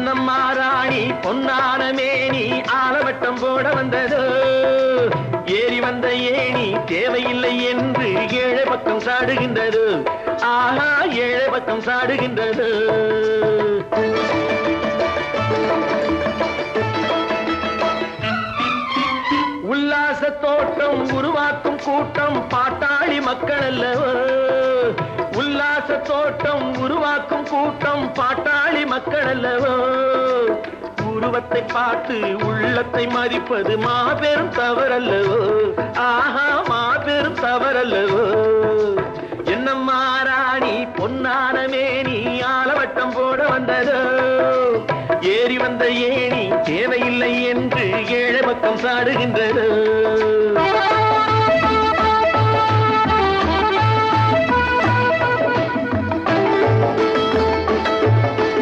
என்னம்மா ராணி பொன்னான மேனி ஆலவட்டம் போட வந்ததோ ஏறி வந்த ஏணி தேவையில்லை என்று ஏழை பக்கம் சாடுகின்றது ஆஹா ஏழை பக்கம் சாடுகின்றது உல்லாச தோட்டம் உருவாக்கும் கூட்டம் பாட்டாளி மக்கள் அல்லவோ உல்லாச தோட்டம் உருவாக்கும் கூட்டம் பாட்டாளி மக்கள் அல்லவோ உருவத்தை பார்த்து உள்ளத்தை மதிப்பது மாபெரும் தவறல்லவோ ஆஹா மாபெரும் தவறல்லவோ என்னம்மா ராணி பொன்னான மேனி ஆலவட்டம் போட வந்ததோ ஏறி வந்த ஏணி தேவையில்லை என்று ஏழை பக்கம் சாடுகின்றது